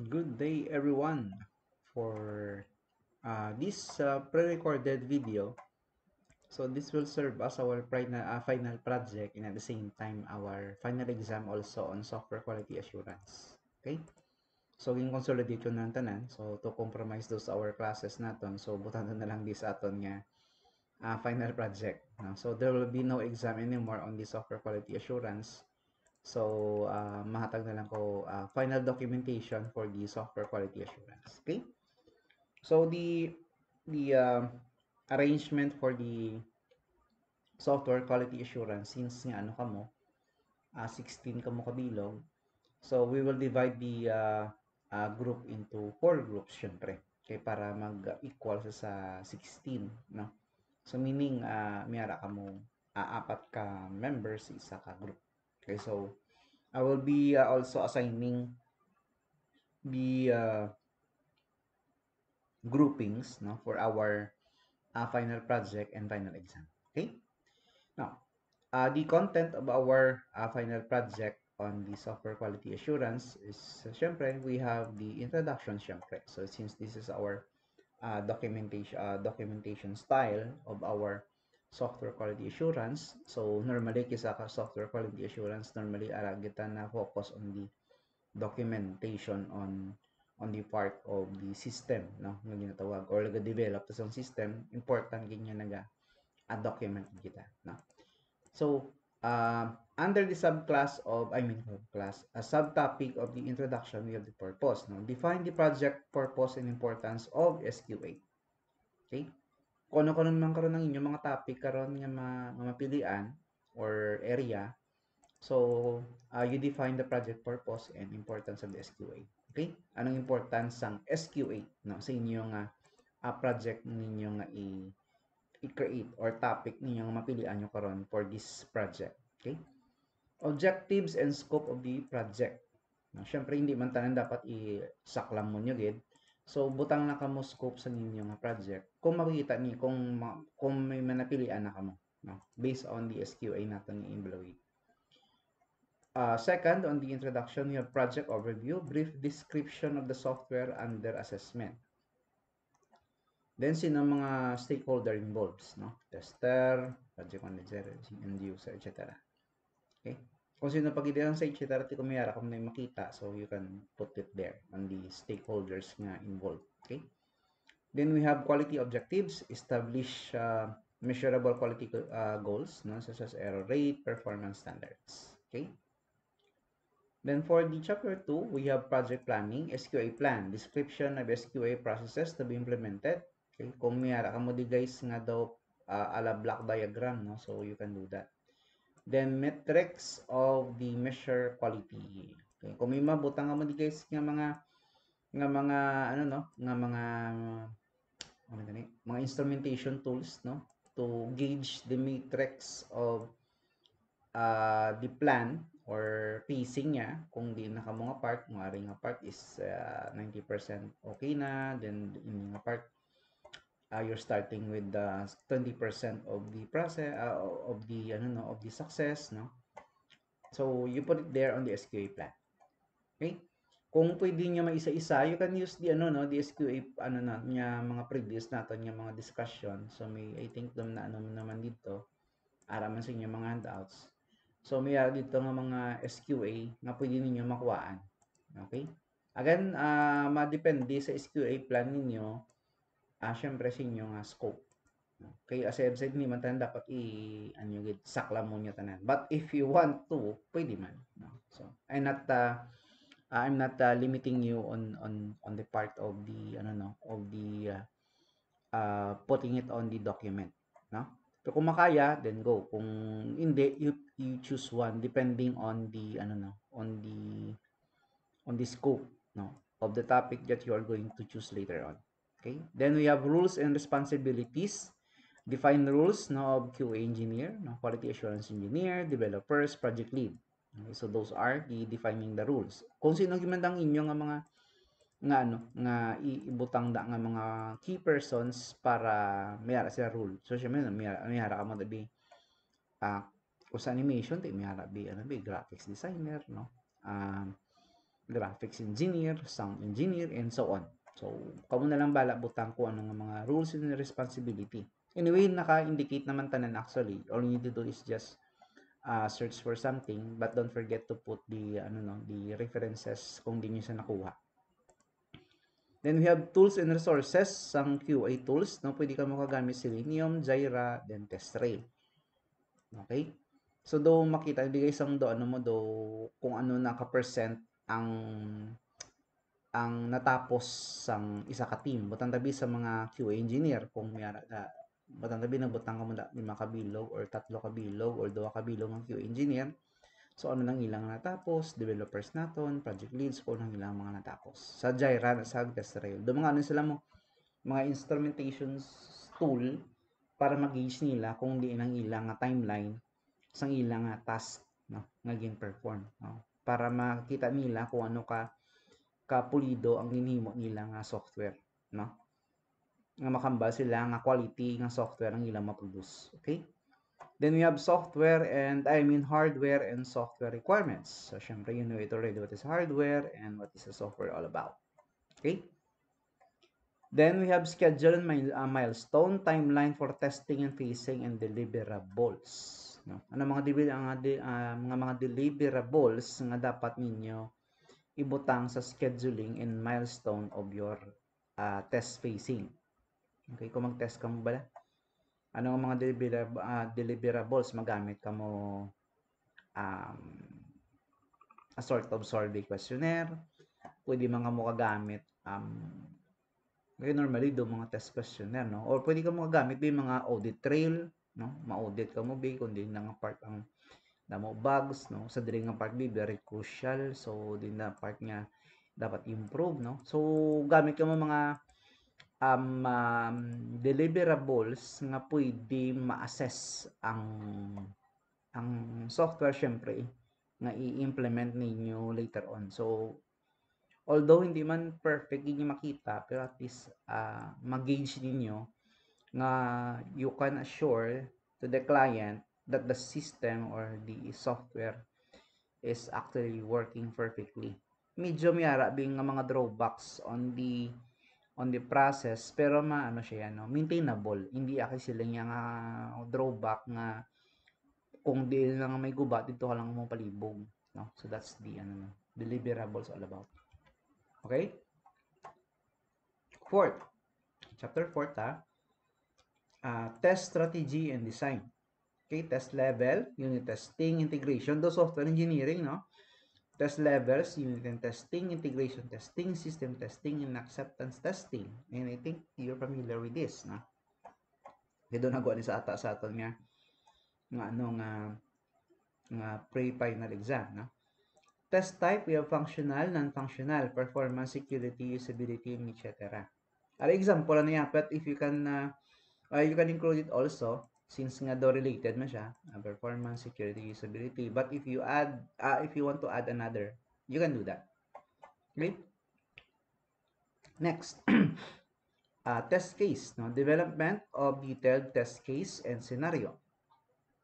Good day, everyone. For this pre-recorded video, so this will serve as our final project and at the same time our final exam also on software quality assurance. Okay? So, yung consolidation ng tanan. So, to compromise those our classes naton. So, butan na lang this aton nga final project. No? So, there will be no exam anymore on the software quality assurance. So, mahatag na lang ko final documentation for the software quality assurance. Okay? So the arrangement for the software quality assurance, since nga ano kamo 16 kamo kabilog, so we will divide the group into 4 groups syempre. Okay, para mag-equal sa 16, no? So meaning mayara kamo apat ka members sa isa ka group. Okay, so I will be also assigning the groupings, no, for our final project and final exam. Okay? Now, the content of our final project on the software quality assurance is, syempre, we have the introduction, syempre. So, since this is our documentation style of our software quality assurance, so normally kisa ka software quality assurance, normally kita na focus on the documentation on the part of the system, no, nga ginatawag or naga-develop sa system. Important ganyan document kita, no. So, under the subclass of, class, a subtopic of the introduction, we have the purpose. No? Define the project purpose and importance of SQA. Okay? Kung ano naman karon ng inyong mga topic karon nga mapilian or area, so you define the project purpose and importance of the SQA. Okay? Anong importance ng SQA, no, sa inyong project ninyo nga i-create or topic ninyo nga mapilian nyo karon for this project. Okay? Objectives and scope of the project. No, syempre hindi man tanan dapat isaklam mo nyo gid. So butang na kamo scope sa ninyo nga project. Kung makikita ni kung may manapilian na kamo, no, based on the SQA natin ni evaluate. Second, on the introduction, you have project overview, brief description of the software under assessment. Then, sino mga stakeholder involved, no? Tester, project manager, end user, etc. Okay? Kung sino pag-idean sa etc. Ti kumiyara kung may makita, so you can put it there on the stakeholders nga involved. Okay? Then we have quality objectives, establish measurable quality goals, no? Such as error rate, performance standards. Okay? Then for the chapter 2, we have project planning, SQA plan, description of SQA processes to be implemented. Okay, kung mayara ka mo di guys nga daw ala block diagram, no? So you can do that. Then metrics of the measure quality. Okay, kung may mabutang ka mo di guys nga mga ano no, nga mga instrumentation tools, no, to gauge the matrix of the plan or pacing niya, kung di na kamo nga part, nga ring nga part is 90% okay na, then in nga part you're starting with 20% of the process of the of the success, no. So you put it there on the SQA plan. Okay? Kung pwede niya maisa-isa, you can use the the SQA niya mga previous naton nga mga discussion. So may I think dum na naman dito araman sa inyo mga handouts. So may dito nga mga SQA nga pwede ninyo makuhaan. Okay? Again, madepende sa SQA plan ninyo, syempre sa inyo nga scope. Okay, as I said, ni man tanan dapat sakla mo niya tanan. But if you want to, pwede man. No? So, I'm not limiting you on the part of the putting it on the document, no? So kung makaya, then go. Kung hindi, you choose one depending on the on the scope, no, of the topic that you are going to choose later on. Okay? Then we have rules and responsibilities. Define rules, no, of QA engineer, no, quality assurance engineer, developers, project lead. Okay, so those are the defining the rules. Kung sino gimandang inyo nga mga nga ibutang da nga mga key persons para mayara sila rule. So syempre mayara ka mo tabi sa animation, tabi mayara bi graphics designer, no. graphics engineer, sound engineer, and so on. So, kamo na lang bala butang ko ano nga mga rules and responsibility. Anyway, naka-indicate naman tanan actually. All you need to do is just search for something, but don't forget to put the the references kung di nyo siya nakuha. Then we have tools and resources, sang QA tools, no? Pwede ka makagamit Selenium, Jira, then TestRail. Okay? So do makita di guys ang do ano mo do kung ano naka-percent ang natapos sang isa ka team. Butang tabi sa mga QA engineer kung mayara ka butang tabi na butang ka mo 5 kabilog or 3 kabilog or 2 kabilog ng QA engineer. So, ano nang ilang natapos, developers naton, project leads, kung nang ilang mga natapos. Sa Jira, sa TestRail. Doon mga ano sila mo, mga instrumentations tool para mag-gauge nila kung di nang ilang timeline sang ilang task no, naging perform. No? Para makita nila kung ano kapulido ang ginhimo nila nga software. No? Nga makambal sila nga quality nga software ang ilang maproduce. Okay? Then we have software and hardware and software requirements. So, syempre, you know it already what is hardware and what is the software all about. Okay? Then we have schedule and milestone, timeline for testing and phasing and deliverables. No? Ano mga deliverables nga dapat ninyo ibutang sa scheduling and milestone of your test phasing. Okay, kung mag-test ka mo bala? Ano ang mga deliverables magamit ka mo a sort of survey questionnaire, pwede mga mo kagamit normally do mga test questionnaire no, or pwede ka mo kagamit yung mga audit trail no, ma-audit ka mo kung din nga part ang damo bugs no, sa diri nga part very crucial, so din na part nga dapat improve no, so gamit ka mo mga deliverables nga pwede ma-assess ang software syempre nga i-implement ninyo later on. So although hindi man perfect inyo makita, pero at least mag-gauge ninyo nga you can assure to the client that the system or the software is actually working perfectly. Medyo mayara bing nga mga drawbacks on the process, pero maano siya no, maintainable. Hindi aki sila nga drawback nga kung di lang may gubat dito ka lang mo palibog no. So that's the deliverables all about. Okay? Chapter 4 test strategy and design. Okay, test level, unit testing, integration, do software engineering no. Test levels, unit testing, integration testing, system testing, and acceptance testing. And I think you're familiar with this, no? Dito nagawa ni sa aton nga pre-final exam, no? Test type, we have functional, non-functional, performance, security, usability, etc. An example ano yan, but if you can include it also, since nga do related man siya, performance, security, usability. But if you want to add another, you can do that. Okay? Next, test case, no? Development of detailed test case and scenario.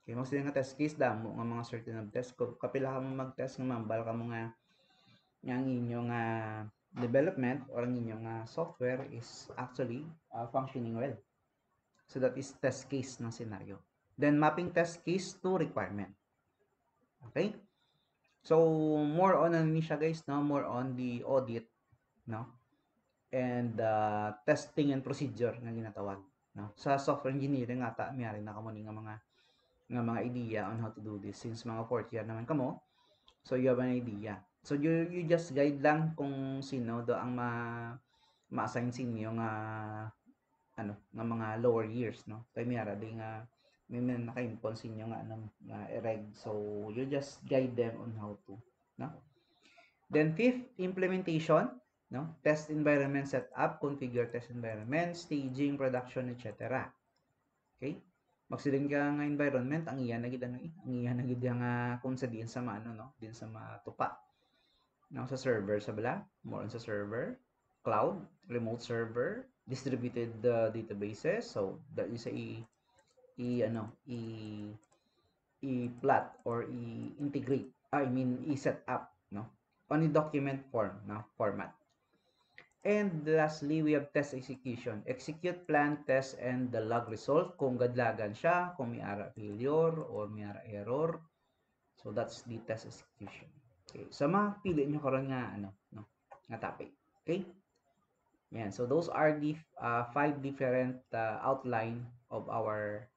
Okay, mo sila nga test case damo nga mga certain of test ko kapila ka mo mag-test nga mambal ka mo nga yang inyong development or ang inyong software is actually functioning well. So that is test case ng scenario. Then mapping test case to requirement. Okay? So more on ano ni siya guys, no? More on the audit, no? And testing and procedure nga ginatawag, no? Sa software engineering ata miyari na kamo ni nga mga idea on how to do this since mga fourth year naman kamo. So you have an idea. So you just guide lang kung sino do ang ma-assign sa inyo nga nga mga lower years no. Kay miyara di nga may naka-impon sa inyo nga reg. So you just guide them on how to, no? Then fifth, implementation, no? Test environment setup, configure test environment, staging, production, etc. Okay? Magsiling ka nga environment, ang iyan na gid nga kung sa diin sa no? Din sa matupa. No, sa server sa bala, more on sa server, cloud, remote server, distributed databases. So that is i-plot or i-integrate, i-set up, no? on the document format. And lastly, we have test execution. Execute, plan, test, and the log result. Kung gadlagan siya, kung may ara failure or may ara error. So that's the test execution. Okay. So mapili nyo karon nga nga topic. Okay? Yan. So those are the 5 different outline of our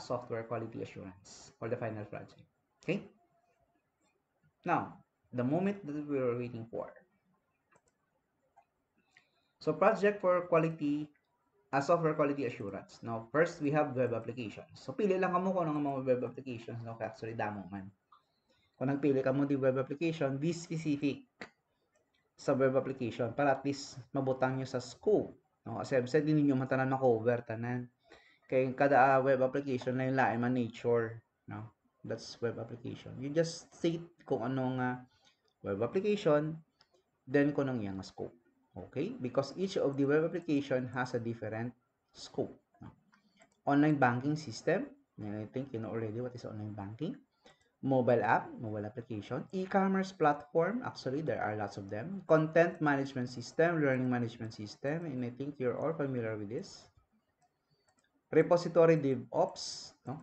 software quality assurance for the final project. Okay? Now, the moment that we were waiting for. So project for quality software quality assurance. Now, first we have web applications. So pili lang kamo kung ano mga web applications no actually damo man. Kung nagpili ka mo di web application, be specific sa web application para at least mabutang nyo sa scope. No? Kasi sabi din ninyo matanan makover tanan. Kay kada web application na yung lain man nature. No? That's web application. You just state kung anong web application, then kung anong yung scope. Okay? Because each of the web application has a different scope. No? Online banking system. I think you know already what is online banking. Mobile app, mobile application, e-commerce platform, actually there are lots of them, content management system, learning management system, and I think you're all familiar with this. Repository DevOps, no?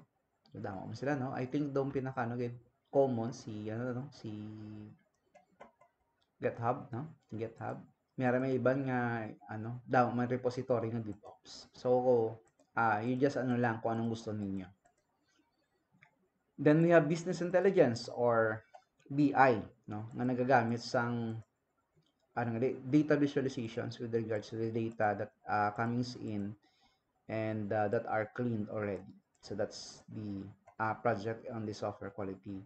Damo mo sila, no? I think doon pinaka common si si GitHub, no? GitHub. May ibang nga daw may repository ng DevOps. So you just lang kung anong gusto ninyo. Then we have business intelligence or BI, no? Nga nagagamit sang data visualizations with regards to the data that comes in and that are cleaned already. So that's the project on the software quality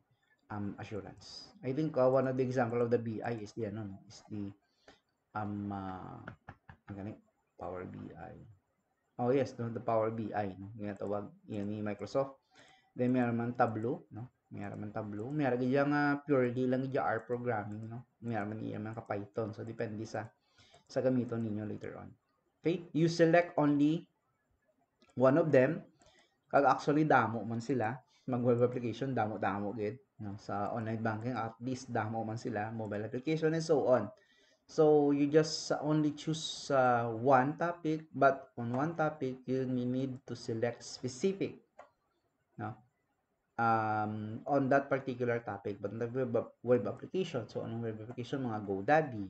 assurance. I think one of the example of the BI is the Power BI. Oh yes, no, the Power BI, no? Ginatawag yan ni Microsoft. Then meron man Tableau, no? Meron gaya nga purely lang gaya R programming, no? Meron man iya man ka Python. So depende sa gamiton ninyo later on. Okay? You select only one of them. Kag actually damo man sila. Mag web application damo gid, no? Sa online banking at least damo man sila, mobile application and so on. So you just only choose one topic, but on one topic you need to select specific, no? On that particular topic, but the web application. So anong web application? Mga GoDaddy.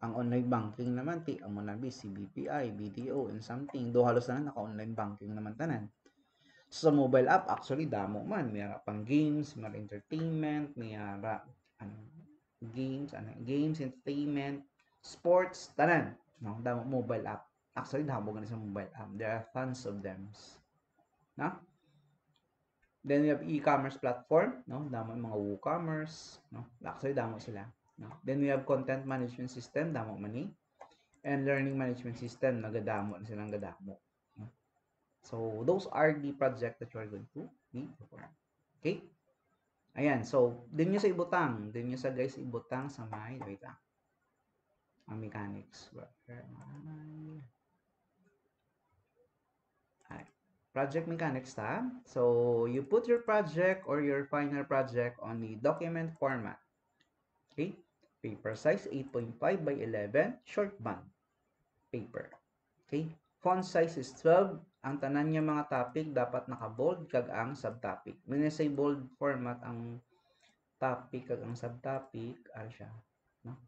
Ang online banking naman ang mo na CBPI, BDO, and something. Do halos na naka-online banking naman tanan. So, sa mobile app, actually, damo man. Mayara pang games, mayara entertainment, mayara games, entertainment, sports, tanan. No? Damo mobile app. Actually, damo ganun sa mobile app. There are tons of them. No? Then we have e-commerce platform, no? Damo mga WooCommerce, no? Actually, damo sila. No? Then we have content management system, damo man ni. And learning management system, nagadamo na silang gadamo. No? So, those are the project that you are going to be performing. Okay? Ayan. So, din nyo sa ibutang. Din nyo sa guys ibutang sa may, wait lang. Ang mechanics. Project mechanics tab. So, you put your project or your final project on the document format. Okay? Paper size 8.5 by 11, short band paper. Okay? Font size is 12. Ang tanan niya mga topic dapat naka-bold kag ang subtopic. When I say bold format ang topic kag ang subtopic, ano siya, no?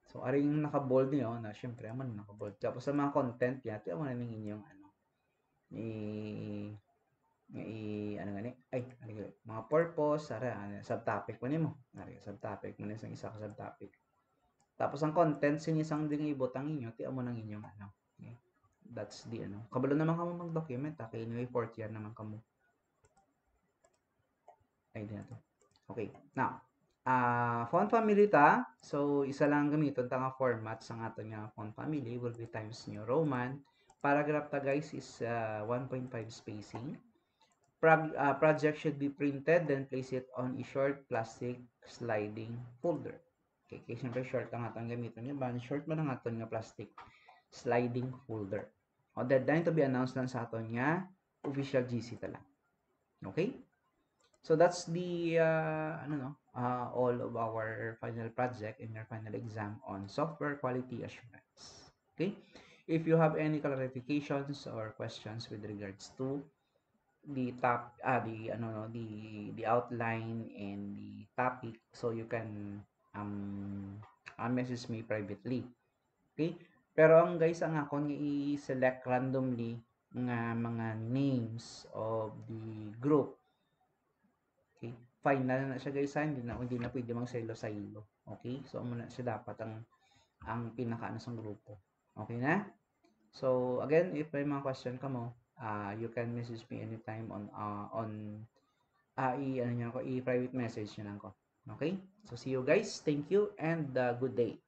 So, ari yung naka-bold niyo na syempre man naka-bold. Tapos sa mga content niya, ito mo na ning inyong mga purpose, subtopic mo nimo. Subtopic mo isang isa ka subtopic. Tapos ang content sinisang din ibutang inyo, tiyan mo nang inyong okay? That's the kabalo naman kamo mag-document, kay anyway fourth year naman kamo. Ay dito. Okay. Now, font family ta. So isa lang gamiton ta nga format sa aton nga font family will be Times New Roman. Paragraph ta guys is 1.5 spacing. Project should be printed, then place it on a short plastic sliding folder. Okay, kaya siyempre short ang aton gamiton niya. Ban short man ang aton nga plastic sliding folder. Deadline to be announced lang sa aton nga official GC ta lang. Okay? So that's the all of our final project and your final exam on software quality assurance. Okay? If you have any clarifications or questions with regards to the the outline and the topic, so you can message me privately. Okay? Pero ang guys, ang ako nga i-select randomly nga mga names of the group. Okay? Final na siya guys, hindi na pwede mang silo-silo. Okay? So muna siya dapat ang pinakaano sa grupo. Okay na? So again, if may mga question ka mo, you can message me anytime i-private message nyo lang ko. Okay? So see you guys. Thank you and good day.